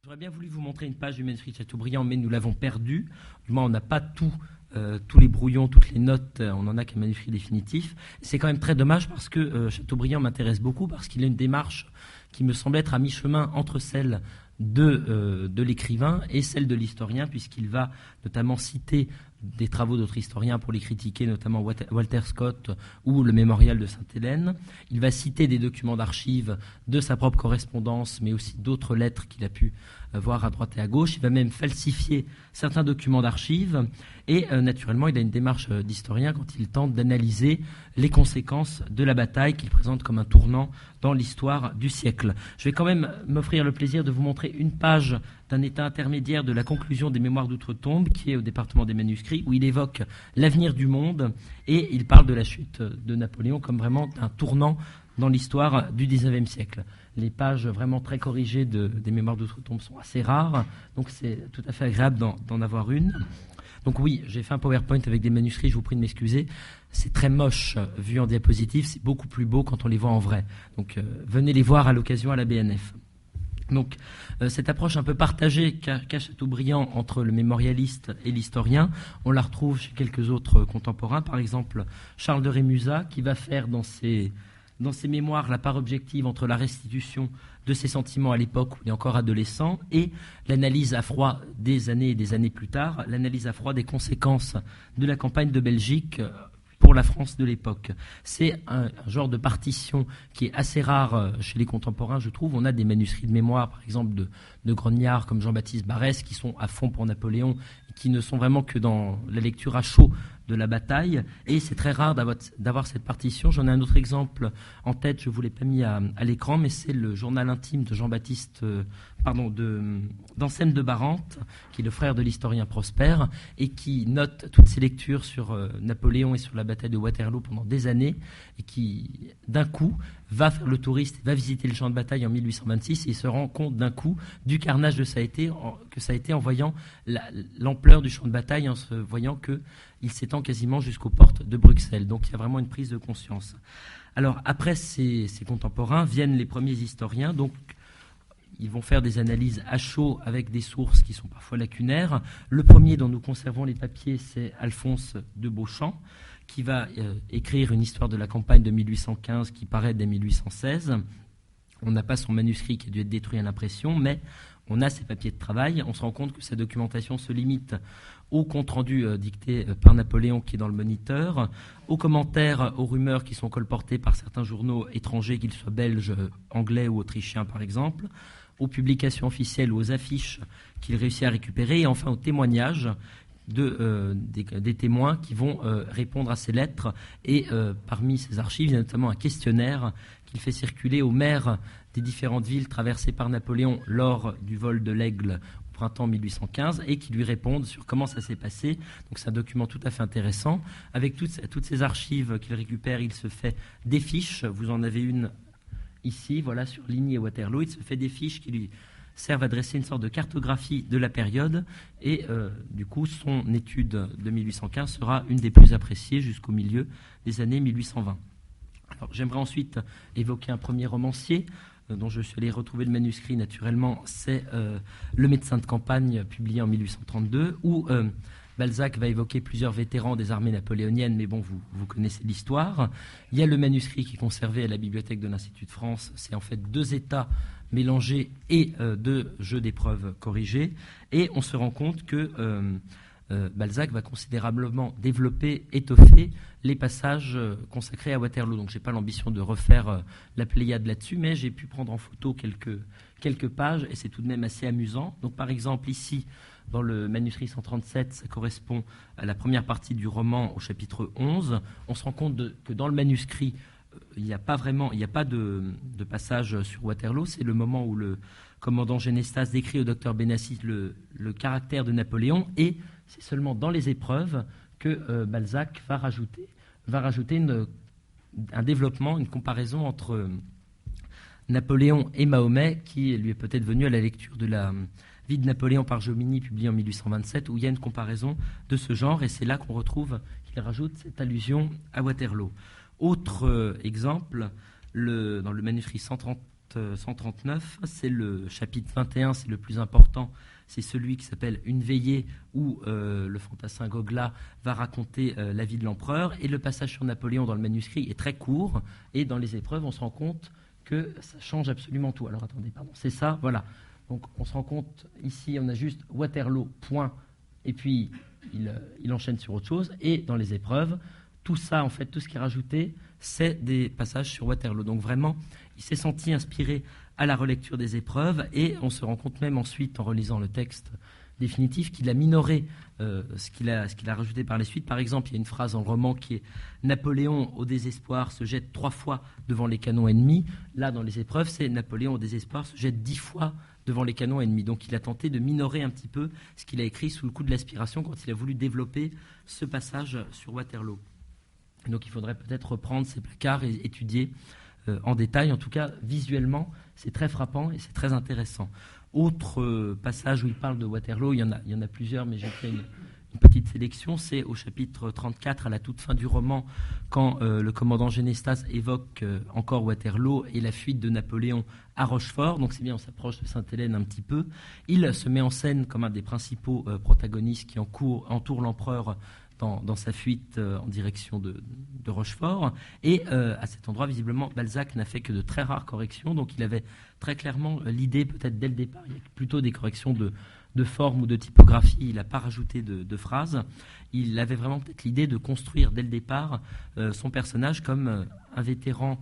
J'aurais bien voulu vous montrer une page du manuscrit de Chateaubriand, mais nous l'avons perdu. Du moins, on n'a pas tous les brouillons, toutes les notes, on n'en a qu'un manuscrit définitif. C'est quand même très dommage parce que Chateaubriand m'intéresse beaucoup, parce qu'il a une démarche qui me semble être à mi-chemin entre celle de l'écrivain et celle de l'historien, puisqu'il va notamment citer des travaux d'autres historiens pour les critiquer, notamment Walter Scott ou le Mémorial de Sainte-Hélène. Il va citer des documents d'archives de sa propre correspondance, mais aussi d'autres lettres qu'il a pu voir à droite et à gauche. Il va même falsifier certains documents d'archives. Et naturellement, il a une démarche d'historien quand il tente d'analyser les conséquences de la bataille qu'il présente comme un tournant dans l'histoire du siècle. Je vais quand même m'offrir le plaisir de vous montrer une page d'un état intermédiaire de la conclusion des Mémoires d'outre-tombe, qui est au département des manuscrits, où il évoque l'avenir du monde et il parle de la chute de Napoléon comme vraiment un tournant dans l'histoire du XIXe siècle. Les pages vraiment très corrigées des Mémoires d'outre-tombe sont assez rares, donc c'est tout à fait agréable d'en avoir une. Donc oui, j'ai fait un PowerPoint avec des manuscrits, je vous prie de m'excuser. C'est très moche vu en diapositive, c'est beaucoup plus beau quand on les voit en vrai. Donc venez les voir à l'occasion à la BNF. Donc cette approche un peu partagée qu'a Chateaubriand entre le mémorialiste et l'historien, on la retrouve chez quelques autres contemporains, par exemple Charles de Rémusat, qui va faire dans ses mémoires la part objective entre la restitution de ses sentiments à l'époque où il est encore adolescent et l'analyse à froid des années et des années plus tard, l'analyse à froid des conséquences de la campagne de Belgique pour la France de l'époque. C'est un genre de partition qui est assez rare chez les contemporains, je trouve. On a des manuscrits de mémoire, par exemple, de grognards comme Jean-Baptiste Barrès, qui sont à fond pour Napoléon, qui ne sont vraiment que dans la lecture à chaud de la bataille, et c'est très rare d'avoir cette partition. J'en ai un autre exemple en tête, je ne vous l'ai pas mis à l'écran, mais c'est le journal intime de d'Anselme de Barante, qui est le frère de l'historien Prosper, et qui note toutes ses lectures sur Napoléon et sur la bataille de Waterloo pendant des années, et qui, d'un coup, va faire le touriste, va visiter le champ de bataille en 1826, et se rend compte d'un coup du carnage que ça a été en voyant l'ampleur du champ de bataille, en se voyant qu'il s'étend quasiment jusqu'aux portes de Bruxelles. Donc il y a vraiment une prise de conscience. Alors après ces contemporains viennent les premiers historiens, donc ils vont faire des analyses à chaud avec des sources qui sont parfois lacunaires. Le premier dont nous conservons les papiers, c'est Alphonse de Beauchamp, qui va écrire une histoire de la campagne de 1815 qui paraît dès 1816. On n'a pas son manuscrit qui a dû être détruit à l'impression, mais on a ses papiers de travail. On se rend compte que sa documentation se limite au compte-rendu dicté par Napoléon qui est dans le Moniteur, aux commentaires, aux rumeurs qui sont colportées par certains journaux étrangers, qu'ils soient belges, anglais ou autrichiens par exemple, aux publications officielles ou aux affiches qu'il réussit à récupérer, et enfin aux témoignages des témoins qui vont répondre à ces lettres. Et parmi ces archives, il y a notamment un questionnaire qu'il fait circuler aux maires des différentes villes traversées par Napoléon lors du vol de l'Aigle au printemps 1815, et qui lui répondent sur comment ça s'est passé. Donc c'est un document tout à fait intéressant. Avec toutes ces archives qu'il récupère, il se fait des fiches. Vous en avez une ici, voilà, sur Ligny et Waterloo. Il se fait des fiches qui lui servent à dresser une sorte de cartographie de la période, et du coup son étude de 1815 sera une des plus appréciées jusqu'au milieu des années 1820. Alors, j'aimerais ensuite évoquer un premier romancier dont je suis allé retrouver le manuscrit naturellement, c'est Le médecin de campagne, publié en 1832, où Balzac va évoquer plusieurs vétérans des armées napoléoniennes, mais bon, vous connaissez l'histoire. Il y a le manuscrit qui est conservé à la bibliothèque de l'Institut de France. C'est en fait 2 états mélangés et 2 jeux d'épreuves corrigés. Et on se rend compte que Balzac va considérablement développer, étoffer les passages consacrés à Waterloo. Donc je n'ai pas l'ambition de refaire la Pléiade là-dessus, mais j'ai pu prendre en photo quelques pages, et c'est tout de même assez amusant. Donc par exemple ici, dans le manuscrit 137, ça correspond à la première partie du roman, au chapitre 11. On se rend compte que dans le manuscrit, il n'y a pas de passage sur Waterloo. C'est le moment où le commandant Genestas décrit au docteur Benassis le caractère de Napoléon, et c'est seulement dans les épreuves que Balzac va rajouter un développement, une comparaison entre Napoléon et Mahomet, qui lui est peut-être venu à la lecture de la vie de Napoléon par Jomini, publié en 1827, où il y a une comparaison de ce genre, et c'est là qu'on retrouve qu'il rajoute cette allusion à Waterloo. Autre exemple, dans le manuscrit 130 139, c'est le chapitre 21, c'est le plus important, c'est celui qui s'appelle Une veillée, où le fantassin Gogla va raconter la vie de l'empereur, et le passage sur Napoléon dans le manuscrit est très court, et dans les épreuves, on se rend compte que ça change absolument tout. Alors attendez, pardon, c'est ça, voilà. Donc on se rend compte, ici, on a juste Waterloo, point, et puis il enchaîne sur autre chose, et dans les épreuves, tout ça, en fait, tout ce qui est rajouté, c'est des passages sur Waterloo. Donc vraiment, il s'est senti inspiré à la relecture des épreuves, et on se rend compte même ensuite, en relisant le texte définitif, qu'il a minoré ce qu'il a rajouté par la suite. Par exemple, il y a une phrase dans le roman qui est « Napoléon, au désespoir, se jette 3 fois devant les canons ennemis ». Là, dans les épreuves, c'est « Napoléon, au désespoir, se jette 10 fois devant les canons ennemis ». Donc il a tenté de minorer un petit peu ce qu'il a écrit sous le coup de l'aspiration quand il a voulu développer ce passage sur Waterloo. Donc il faudrait peut-être reprendre ces placards et étudier en détail. En tout cas, visuellement, c'est très frappant et c'est très intéressant. Autre passage où il parle de Waterloo, il y en a plusieurs, mais j'ai fait une petite sélection, c'est au chapitre 34, à la toute fin du roman, quand le commandant Genestas évoque encore Waterloo et la fuite de Napoléon à Rochefort. Donc c'est bien, on s'approche de Sainte-Hélène un petit peu. Il se met en scène comme un des principaux protagonistes qui entourent l'empereur dans sa fuite en direction de Rochefort. Et à cet endroit, visiblement, Balzac n'a fait que de très rares corrections. Donc il avait très clairement l'idée, peut-être dès le départ, il y a plutôt des corrections de forme ou de typographie. Il n'a pas rajouté de phrases. Il avait vraiment peut-être l'idée de construire dès le départ son personnage comme un vétéran,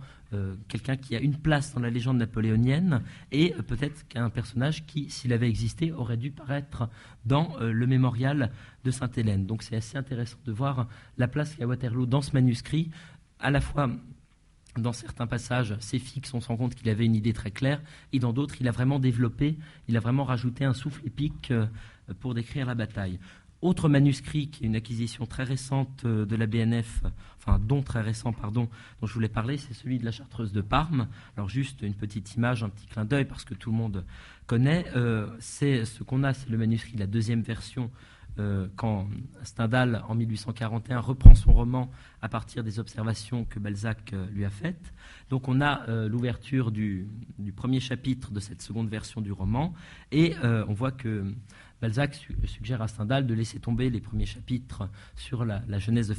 quelqu'un qui a une place dans la légende napoléonienne, et peut-être qu'un personnage qui, s'il avait existé, aurait dû paraître dans le mémorial de Sainte-Hélène. Donc c'est assez intéressant de voir la place qu'a Waterloo dans ce manuscrit, à la fois dans certains passages, c'est fixe, on se rend compte qu'il avait une idée très claire, et dans d'autres, il a vraiment développé, il a vraiment rajouté un souffle épique pour décrire la bataille. Autre manuscrit qui est une acquisition très récente de la BNF, dont je voulais parler, c'est celui de la Chartreuse de Parme. Alors juste une petite image, un petit clin d'œil, parce que tout le monde connaît. C'est ce qu'on a, c'est le manuscrit de la deuxième version, quand Stendhal, en 1841, reprend son roman à partir des observations que Balzac lui a faites. Donc on a l'ouverture du premier chapitre de cette seconde version du roman, et on voit que Balzac suggère à Stendhal de laisser tomber les premiers chapitres sur la jeunesse de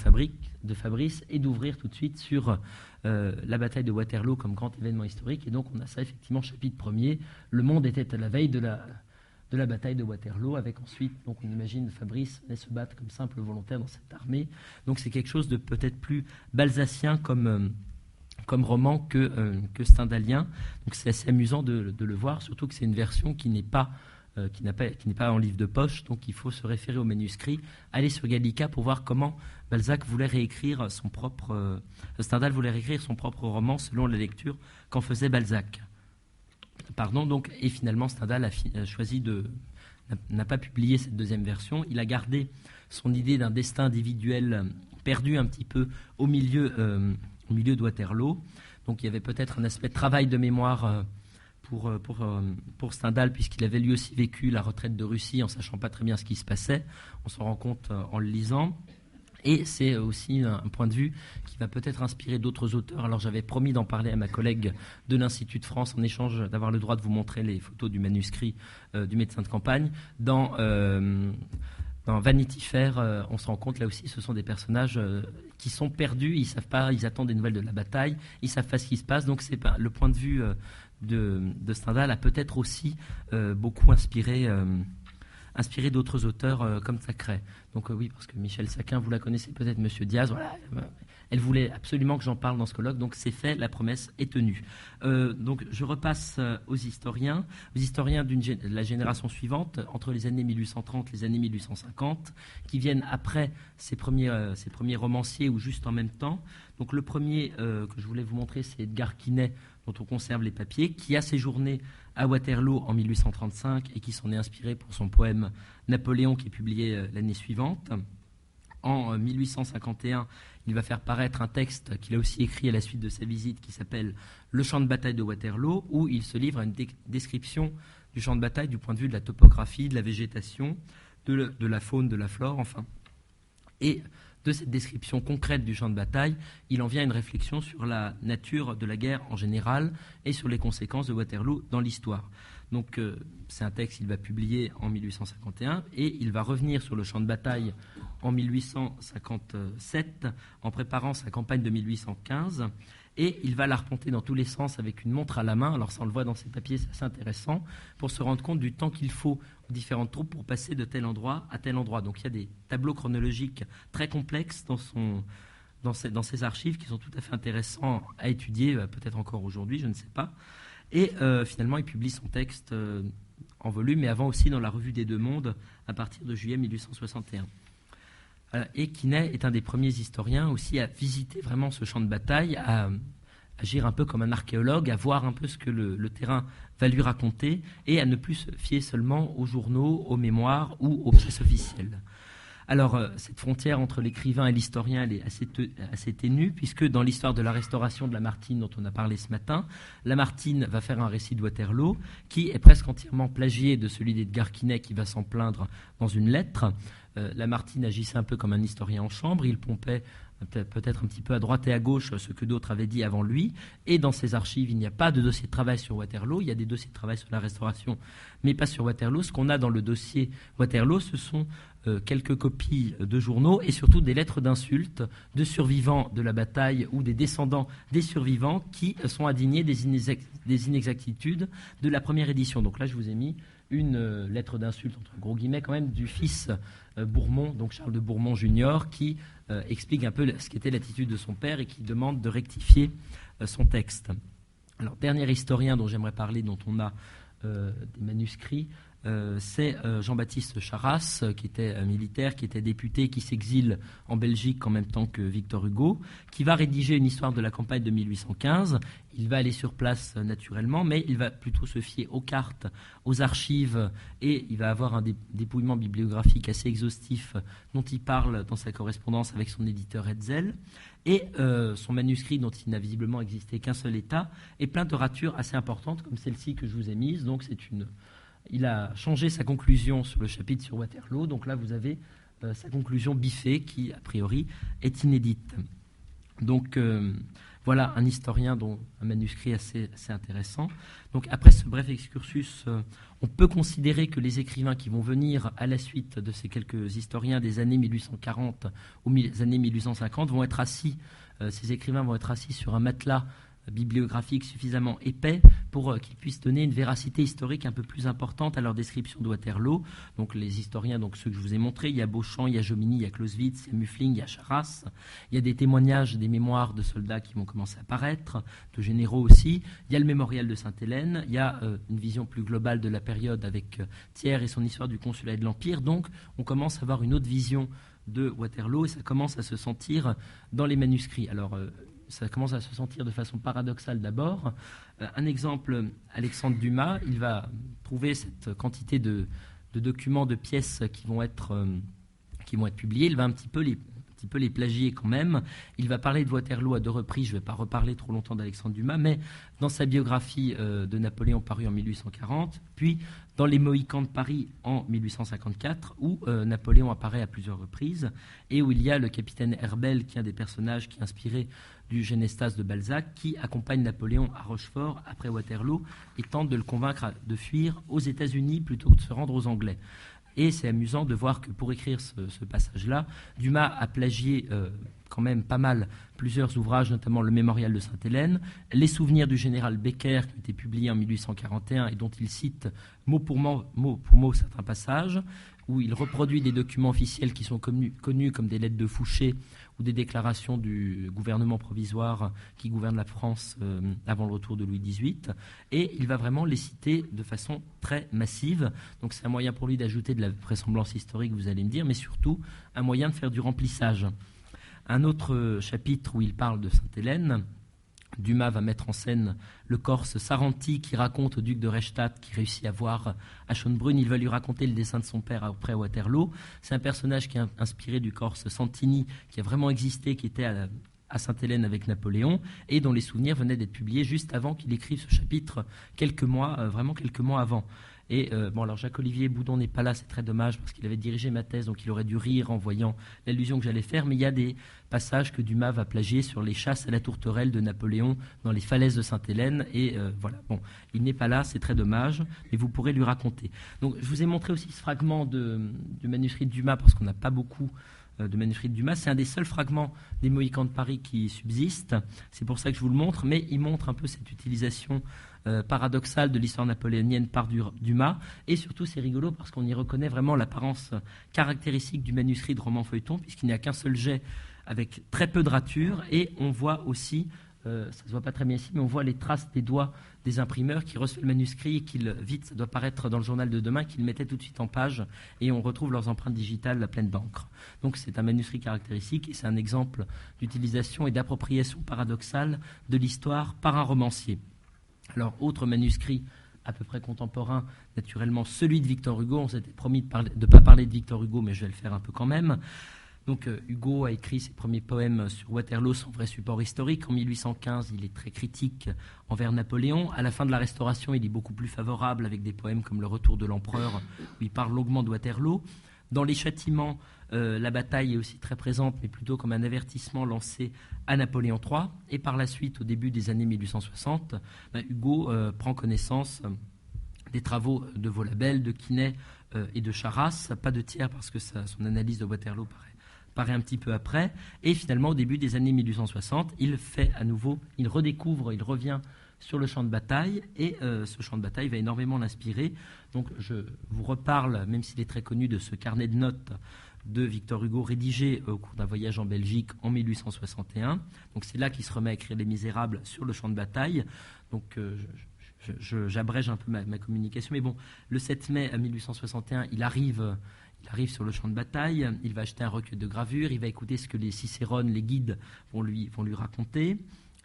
Fabrice et d'ouvrir tout de suite sur la bataille de Waterloo comme grand événement historique. Et donc on a ça effectivement, chapitre premier, le monde était à la veille de la bataille de Waterloo, avec ensuite, donc on imagine Fabrice allait se battre comme simple volontaire dans cette armée. Donc c'est quelque chose de peut-être plus balzacien comme roman que stendhalien. Donc c'est assez amusant de le voir, surtout que c'est une version qui n'est pas en livre de poche, donc il faut se référer au manuscrit, aller sur Gallica pour voir comment Balzac voulait réécrire Stendhal voulait réécrire son propre roman selon la lecture qu'en faisait Balzac. Et finalement Stendhal n'a pas publié cette deuxième version. Il a gardé son idée d'un destin individuel perdu un petit peu au milieu de Waterloo. Donc il y avait peut-être un aspect de travail de mémoire pour Stendhal, puisqu'il avait lui aussi vécu la retraite de Russie en sachant pas très bien ce qui se passait. On s'en rend compte en le lisant. Et c'est aussi un point de vue qui va peut-être inspirer d'autres auteurs. Alors j'avais promis d'en parler à ma collègue de l'Institut de France en échange d'avoir le droit de vous montrer les photos du manuscrit du médecin de campagne. Dans Vanity Fair, on se rend compte, là aussi, ce sont des personnages qui sont perdus, ils savent pas, ils attendent des nouvelles de la bataille, ils savent pas ce qui se passe. Donc c'est le point de vue de Stendhal a peut-être aussi beaucoup inspiré d'autres auteurs comme Thackeray. Donc oui, parce que Michel Saquin, vous la connaissez peut-être, Monsieur Diaz, voilà, elle voulait absolument que j'en parle dans ce colloque, donc c'est fait, la promesse est tenue. Donc je repasse aux historiens de la génération suivante, entre les années 1830 et les années 1850, qui viennent après ces premiers romanciers ou juste en même temps. Donc le premier que je voulais vous montrer, c'est Edgar Quinet, dont on conserve les papiers, qui a séjourné à Waterloo en 1835 et qui s'en est inspiré pour son poème Napoléon, qui est publié l'année suivante. En 1851, il va faire paraître un texte qu'il a aussi écrit à la suite de sa visite, qui s'appelle « Le champ de bataille de Waterloo », où il se livre à une description du champ de bataille du point de vue de la topographie, de la végétation, de la faune, de la flore, enfin. Et de cette description concrète du champ de bataille, il en vient une réflexion sur la nature de la guerre en général et sur les conséquences de Waterloo dans l'histoire. Donc c'est un texte qu'il va publier en 1851 et il va revenir sur le champ de bataille en 1857 en préparant sa campagne de 1815 et il va l'arpenter dans tous les sens avec une montre à la main. Alors ça on le voit dans ses papiers, c'est assez intéressant pour se rendre compte du temps qu'il faut aux différentes troupes pour passer de tel endroit à tel endroit. Donc il y a des tableaux chronologiques très complexes dans ses archives qui sont tout à fait intéressants à étudier, peut-être encore aujourd'hui, je ne sais pas. Et finalement, il publie son texte en volume, mais avant aussi dans la Revue des Deux Mondes, à partir de juillet 1861. Et Quinet est un des premiers historiens aussi à visiter vraiment ce champ de bataille, à agir un peu comme un archéologue, à voir un peu ce que le terrain va lui raconter, et à ne plus se fier seulement aux journaux, aux mémoires ou aux pièces officielles. Alors, cette frontière entre l'écrivain et l'historien, elle est assez ténue, puisque dans l'histoire de la restauration de Lamartine, dont on a parlé ce matin, Lamartine va faire un récit de Waterloo, qui est presque entièrement plagié de celui d'Edgar Quinet, qui va s'en plaindre dans une lettre. Lamartine agissait un peu comme un historien en chambre, il pompait peut-être un petit peu à droite et à gauche ce que d'autres avaient dit avant lui, et dans ses archives, il n'y a pas de dossier de travail sur Waterloo, il y a des dossiers de travail sur la restauration, mais pas sur Waterloo. Ce qu'on a dans le dossier Waterloo, ce sont quelques copies de journaux et surtout des lettres d'insultes de survivants de la bataille ou des descendants des survivants qui sont indignés des inexactitudes de la première édition. Donc là, je vous ai mis une lettre d'insulte, entre gros guillemets quand même, du fils Bourmont, donc Charles de Bourmont Junior, qui explique un peu ce qu'était l'attitude de son père et qui demande de rectifier son texte. Alors, dernier historien dont j'aimerais parler, dont on a des manuscrits, c'est Jean-Baptiste Charras, qui était militaire, qui était député, qui s'exile en Belgique en même temps que Victor Hugo, qui va rédiger une histoire de la campagne de 1815. Il va aller sur place naturellement, mais il va plutôt se fier aux cartes, aux archives, et il va avoir un dépouillement bibliographique assez exhaustif dont il parle dans sa correspondance avec son éditeur Hetzel. Et son manuscrit, dont il n'a visiblement existé qu'un seul état, est plein de ratures assez importantes, comme celle-ci que je vous ai mise. Donc il a changé sa conclusion sur le chapitre sur Waterloo. Donc là, vous avez sa conclusion biffée qui, a priori, est inédite. Donc voilà un historien dont un manuscrit assez intéressant. Donc après ce bref excursus, on peut considérer que les écrivains qui vont venir à la suite de ces quelques historiens des années 1840 aux années 1850 vont être assis, ces écrivains vont être assis sur un matelas bibliographique suffisamment épais pour qu'ils puissent donner une véracité historique un peu plus importante à leur description de Waterloo. Donc les historiens, donc ceux que je vous ai montrés, il y a Beauchamp, il y a Jomini, il y a Clausewitz, il y a Muffling, il y a Charras, il y a des témoignages, des mémoires de soldats qui vont commencer à apparaître, de généraux aussi, il y a le mémorial de Sainte-Hélène, il y a une vision plus globale de la période avec Thiers et son histoire du consulat et de l'Empire. Donc on commence à avoir une autre vision de Waterloo et ça commence à se sentir dans les manuscrits. Alors ça commence à se sentir de façon paradoxale d'abord. Un exemple, Alexandre Dumas, il va trouver cette quantité de documents, de pièces qui vont être publiées. Il va un petit peu les plagier quand même. Il va parler de Waterloo à 2 reprises. Je ne vais pas reparler trop longtemps d'Alexandre Dumas, mais dans sa biographie de Napoléon parue en 1840, puis dans Les Mohicans de Paris en 1854, où Napoléon apparaît à plusieurs reprises, et où il y a le capitaine Herbel, qui est un des personnages qui est inspiré du Genestas de Balzac, qui accompagne Napoléon à Rochefort après Waterloo et tente de le convaincre de fuir aux États-Unis plutôt que de se rendre aux Anglais. Et c'est amusant de voir que pour écrire ce passage-là, Dumas a plagié quand même pas mal plusieurs ouvrages, notamment le Mémorial de Sainte-Hélène, les souvenirs du général Becker qui ont été publiés en 1841 et dont il cite mot pour mot certains passages, où il reproduit des documents officiels qui sont connus comme des lettres de Fouché ou des déclarations du gouvernement provisoire qui gouverne la France avant le retour de Louis XVIII. Et il va vraiment les citer de façon très massive. Donc c'est un moyen pour lui d'ajouter de la vraisemblance historique, vous allez me dire, mais surtout un moyen de faire du remplissage. Un autre chapitre où il parle de Sainte-Hélène, Dumas va mettre en scène le Corse Saranti qui raconte au duc de Reichstadt qui réussit à voir à Schönbrunn. Il va lui raconter le dessin de son père après Waterloo. C'est un personnage qui est inspiré du Corse Santini qui a vraiment existé, qui était à Sainte-Hélène avec Napoléon et dont les souvenirs venaient d'être publiés juste avant qu'il écrive ce chapitre, quelques mois avant. Et alors Jacques-Olivier Boudon n'est pas là, c'est très dommage parce qu'il avait dirigé ma thèse, donc il aurait dû rire en voyant l'allusion que j'allais faire. Mais il y a des passages que Dumas va plagier sur les chasses à la tourterelle de Napoléon dans les falaises de Sainte-Hélène. Et voilà, bon, il n'est pas là, c'est très dommage, mais vous pourrez lui raconter. Donc je vous ai montré aussi ce fragment du manuscrit de Dumas parce qu'on n'a pas beaucoup de manuscrits de Dumas. C'est un des seuls fragments des Mohicans de Paris qui subsiste. C'est pour ça que je vous le montre, mais il montre un peu cette utilisation paradoxale de l'histoire napoléonienne par Dumas. Et surtout, c'est rigolo parce qu'on y reconnaît vraiment l'apparence caractéristique du manuscrit de roman feuilleton, puisqu'il n'y a qu'un seul jet avec très peu de ratures. Et on voit aussi, ça ne se voit pas très bien ici, mais on voit les traces des doigts des imprimeurs qui reçoivent le manuscrit et qu'ils, vite, ça doit paraître dans le journal de demain, qu'ils mettaient tout de suite en page et on retrouve leurs empreintes digitales à pleine d'encre. Donc c'est un manuscrit caractéristique et c'est un exemple d'utilisation et d'appropriation paradoxale de l'histoire par un romancier. Alors, autre manuscrit à peu près contemporain, naturellement celui de Victor Hugo. On s'était promis de ne pas parler de Victor Hugo, mais je vais le faire un peu quand même. Donc Hugo a écrit ses premiers poèmes sur Waterloo sans vrai support historique. En 1815, il est très critique envers Napoléon. À la fin de la Restauration, il est beaucoup plus favorable avec des poèmes comme Le Retour de l'Empereur, où il parle longuement de Waterloo. Dans Les Châtiments, la bataille est aussi très présente, mais plutôt comme un avertissement lancé à Napoléon III. Et par la suite, au début des années 1860, Hugo prend connaissance des travaux de Vaulabelle, de Quinet et de Charras. Pas de tiers parce que son analyse de Waterloo paraît un petit peu après. Et finalement, au début des années 1860, il redécouvre, il revient sur le champ de bataille, et ce champ de bataille va énormément l'inspirer. Donc je vous reparle, même s'il est très connu, de ce carnet de notes de Victor Hugo, rédigé au cours d'un voyage en Belgique en 1861. Donc c'est là qu'il se remet à écrire Les Misérables sur le champ de bataille. Donc j'abrège un peu ma communication. Mais bon, le 7 mai 1861, il arrive sur le champ de bataille, il va acheter un recueil de gravures, il va écouter ce que les cicérones, les guides vont lui raconter.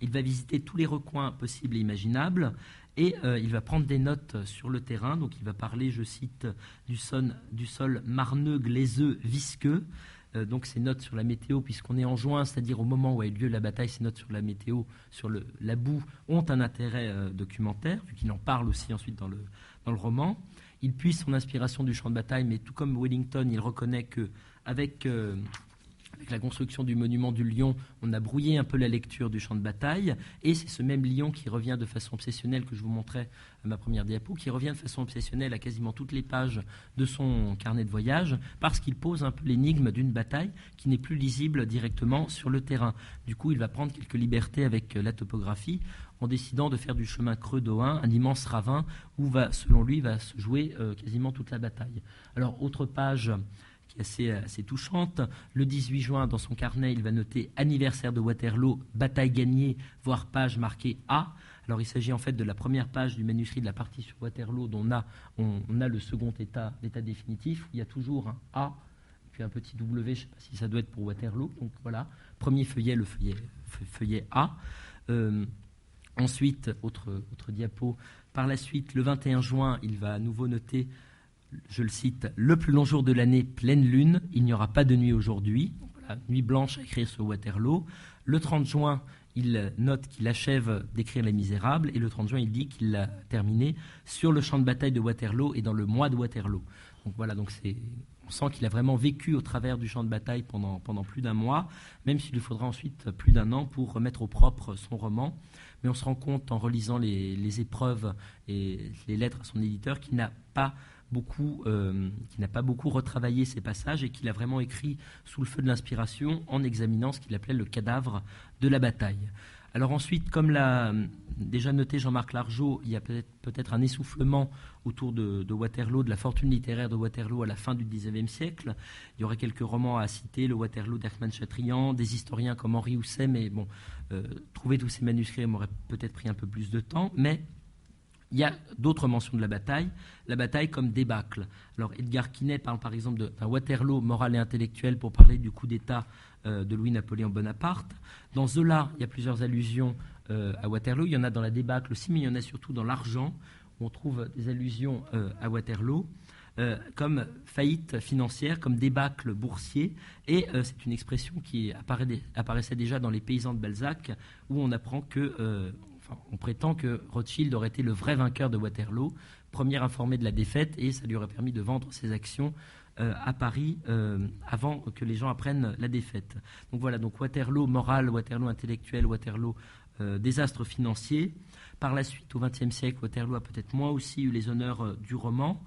Il va visiter tous les recoins possibles et imaginables et il va prendre des notes sur le terrain. Donc il va parler, je cite, du sol marneux, glaiseux, visqueux. Donc ces notes sur la météo, puisqu'on est en juin, c'est-à-dire au moment où a eu lieu la bataille, ces notes sur la météo, sur la boue, ont un intérêt documentaire, vu qu'il en parle aussi ensuite dans le roman. Il puise son inspiration du champ de bataille, mais tout comme Wellington, il reconnaît qu'avec la construction du monument du lion, on a brouillé un peu la lecture du champ de bataille, et c'est ce même lion qui revient de façon obsessionnelle, que je vous montrais à ma première diapo, qui revient de façon obsessionnelle à quasiment toutes les pages de son carnet de voyage, parce qu'il pose un peu l'énigme d'une bataille qui n'est plus lisible directement sur le terrain. Du coup, il va prendre quelques libertés avec la topographie, en décidant de faire du chemin creux d'Ohain un immense ravin où, selon lui, va se jouer quasiment toute la bataille. Alors, autre page qui est assez touchante. Le 18 juin, dans son carnet, il va noter « Anniversaire de Waterloo, bataille gagnée », voire page marquée A. Alors, il s'agit en fait de la première page du manuscrit de la partie sur Waterloo, dont on a le second état, l'état définitif, où il y a toujours un A, puis un petit W, je ne sais pas si ça doit être pour Waterloo. Donc voilà, premier feuillet, le feuillet A. Ensuite, autre diapo. Par la suite, le 21 juin, il va à nouveau noter, je le cite, « Le plus long jour de l'année, pleine lune, il n'y aura pas de nuit aujourd'hui ». Voilà, nuit blanche à écrire sur Waterloo. Le 30 juin, il note qu'il achève d'écrire Les Misérables, et le 30 juin, il dit qu'il l'a terminé sur le champ de bataille de Waterloo et dans le mois de Waterloo. Donc voilà, on sent qu'il a vraiment vécu au travers du champ de bataille pendant plus d'un mois, même s'il lui faudra ensuite plus d'un an pour remettre au propre son roman. Mais on se rend compte en relisant les épreuves et les lettres à son éditeur qu'il n'a pas beaucoup retravaillé ces passages et qu'il a vraiment écrit sous le feu de l'inspiration en examinant ce qu'il appelait le cadavre de la bataille. Alors ensuite, comme l'a déjà noté Jean-Marc Largeau, il y a peut-être un essoufflement autour de Waterloo, de la fortune littéraire de Waterloo à la fin du XIXe siècle. Il y aurait quelques romans à citer, le Waterloo d'Erckmann-Chatrian, des historiens comme Henri Housset, mais bon, trouver tous ces manuscrits m'aurait peut-être pris un peu plus de temps, mais il y a d'autres mentions de la bataille comme débâcle. Alors Edgar Quinet parle par exemple d'un Waterloo moral et intellectuel pour parler du coup d'État de Louis-Napoléon Bonaparte. Dans Zola, il y a plusieurs allusions à Waterloo. Il y en a dans la débâcle aussi, mais il y en a surtout dans l'Argent, où on trouve des allusions à Waterloo, comme faillite financière, comme débâcle boursier. Et c'est une expression qui apparaissait déjà dans Les Paysans de Balzac, où on apprend on prétend que Rothschild aurait été le vrai vainqueur de Waterloo, premier informé de la défaite, et ça lui aurait permis de vendre ses actions à Paris avant que les gens apprennent la défaite. Donc voilà, donc Waterloo moral, Waterloo intellectuel, Waterloo désastre financier. Par la suite, au XXe siècle, Waterloo a peut-être moins aussi eu les honneurs du roman.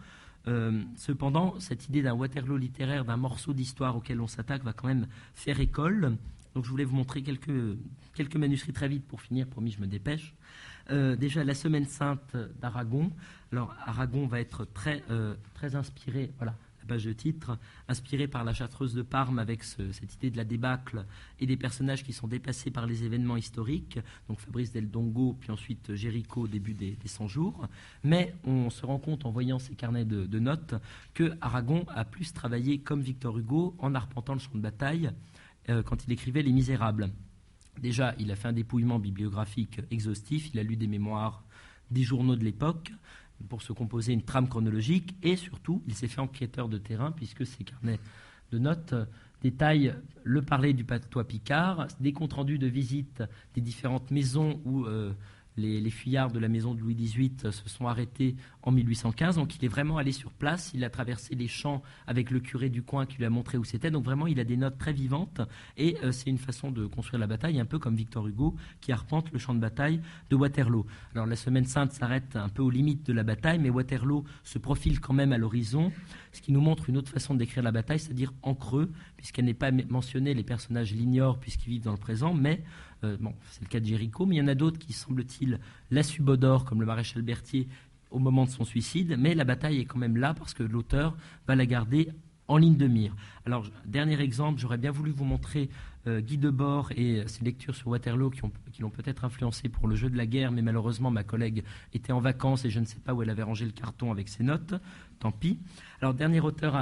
Cependant, cette idée d'un Waterloo littéraire, d'un morceau d'histoire auquel on s'attaque, va quand même faire école. Donc je voulais vous montrer quelques manuscrits très vite pour finir, promis, je me dépêche. Déjà, la Semaine sainte d'Aragon. Alors, Aragon va être très inspiré, voilà, la page de titre, inspiré par la Chartreuse de Parme avec cette idée de la débâcle et des personnages qui sont dépassés par les événements historiques, donc Fabrice del Dongo, puis ensuite Géricault au début des 100 jours. Mais on se rend compte en voyant ces carnets de notes que Aragon a plus travaillé comme Victor Hugo en arpentant le champ de bataille quand il écrivait Les Misérables. Déjà, il a fait un dépouillement bibliographique exhaustif, il a lu des mémoires, des journaux de l'époque pour se composer une trame chronologique, et surtout, il s'est fait enquêteur de terrain puisque ces carnets de notes détaillent le parler du patois picard, des comptes rendus de visite des différentes maisons où les fuyards de la maison de Louis XVIII se sont arrêtés en 1815. Donc il est vraiment allé sur place, il a traversé les champs avec le curé du coin qui lui a montré où c'était. Donc vraiment, il a des notes très vivantes, et c'est une façon de construire la bataille, un peu comme Victor Hugo qui arpente le champ de bataille de Waterloo. Alors la Semaine sainte s'arrête un peu aux limites de la bataille, mais Waterloo se profile quand même à l'horizon, ce qui nous montre une autre façon de décrire la bataille, c'est-à-dire en creux, puisqu'elle n'est pas mentionnée, les personnages l'ignorent puisqu'ils vivent dans le présent, mais c'est le cas de Géricault, mais il y en a d'autres qui, semble-t-il, la subodorent, comme le maréchal Berthier, au moment de son suicide, mais la bataille est quand même là parce que l'auteur va la garder en ligne de mire. Alors, dernier exemple, j'aurais bien voulu vous montrer Guy Debord et ses lectures sur Waterloo qui l'ont peut-être influencé pour le jeu de la guerre, mais malheureusement, ma collègue était en vacances et je ne sais pas où elle avait rangé le carton avec ses notes. Tant pis. Alors, dernier auteur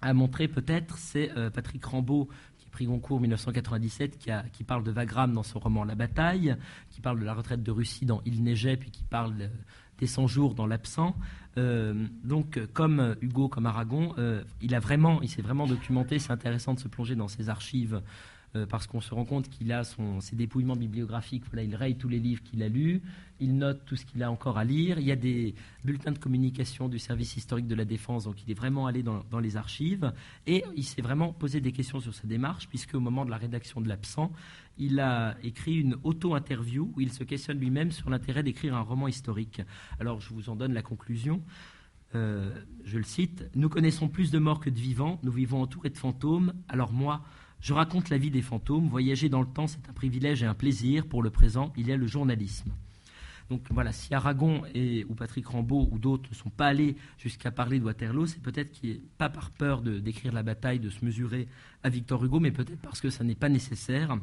à montrer peut-être, c'est Patrick Rambaud, prix Goncourt 1997, qui parle de Wagram dans son roman La Bataille, qui parle de la retraite de Russie dans Il neigeait, puis qui parle des 100 jours dans L'Absent. Donc, comme Hugo, comme Aragon, il s'est vraiment documenté. C'est intéressant de se plonger dans ses archives parce qu'on se rend compte qu'il a ses dépouillements bibliographiques. Voilà, il raye tous les livres qu'il a lus, il note tout ce qu'il a encore à lire. Il y a des bulletins de communication du service historique de la Défense, donc il est vraiment allé dans les archives, et il s'est vraiment posé des questions sur sa démarche, puisque au moment de la rédaction de L'Absent, il a écrit une auto-interview où il se questionne lui-même sur l'intérêt d'écrire un roman historique. Alors, je vous en donne la conclusion. Je le cite: « Nous connaissons plus de morts que de vivants, nous vivons entourés de fantômes, alors moi, je raconte la vie des fantômes. Voyager dans le temps, c'est un privilège et un plaisir. Pour le présent, il y a le journalisme. » Donc voilà, si Aragon ou Patrick Rambaud ou d'autres ne sont pas allés jusqu'à parler de Waterloo, c'est peut-être qu'il n'est pas par peur de décrire la bataille, de se mesurer à Victor Hugo, mais peut-être parce que ça n'est pas nécessaire.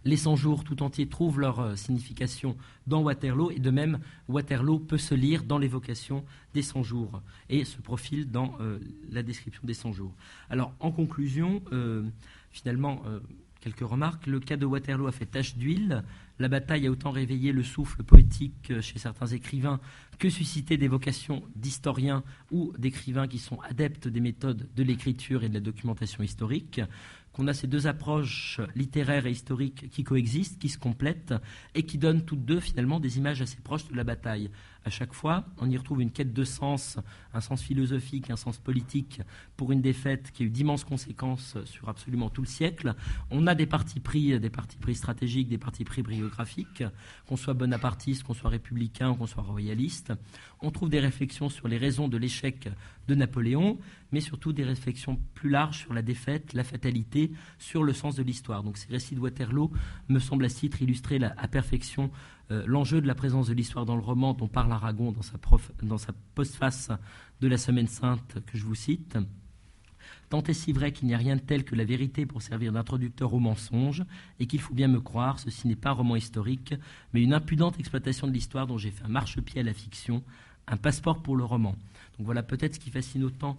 Les 100 jours tout entiers trouvent leur signification dans Waterloo, et de même, Waterloo peut se lire dans l'évocation des 100 jours et se profile dans la description des 100 jours. Alors, en conclusion, finalement, quelques remarques. Le cas de Waterloo a fait tache d'huile. La bataille a autant réveillé le souffle poétique chez certains écrivains que suscité des vocations d'historiens ou d'écrivains qui sont adeptes des méthodes de l'écriture et de la documentation historique. Qu'on a ces deux approches littéraires et historiques qui coexistent, qui se complètent et qui donnent toutes deux finalement des images assez proches de la bataille. À chaque fois, on y retrouve une quête de sens, un sens philosophique, un sens politique pour une défaite qui a eu d'immenses conséquences sur absolument tout le siècle. On a des partis pris stratégiques, des partis pris biographiques, qu'on soit bonapartiste, qu'on soit républicain, qu'on soit royaliste. On trouve des réflexions sur les raisons de l'échec de Napoléon, mais surtout des réflexions plus larges sur la défaite, la fatalité, sur le sens de l'histoire. Donc ces récits de Waterloo me semblent à ce titre illustrer à perfection l'enjeu de la présence de l'histoire dans le roman dont parle Aragon dans sa postface de la Semaine sainte que je vous cite. Tant est si vrai qu'il n'y a rien de tel que la vérité pour servir d'introducteur au mensonge, et qu'il faut bien me croire, ceci n'est pas un roman historique, mais une impudente exploitation de l'histoire dont j'ai fait un marchepied à la fiction, un passeport pour le roman. Donc voilà peut-être ce qui fascine autant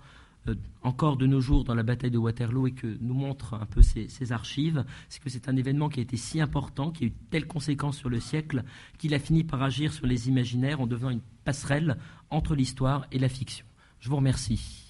encore de nos jours dans la bataille de Waterloo et que nous montrent un peu ces archives, c'est que c'est un événement qui a été si important, qui a eu telle conséquence sur le siècle, qu'il a fini par agir sur les imaginaires en devenant une passerelle entre l'histoire et la fiction. Je vous remercie.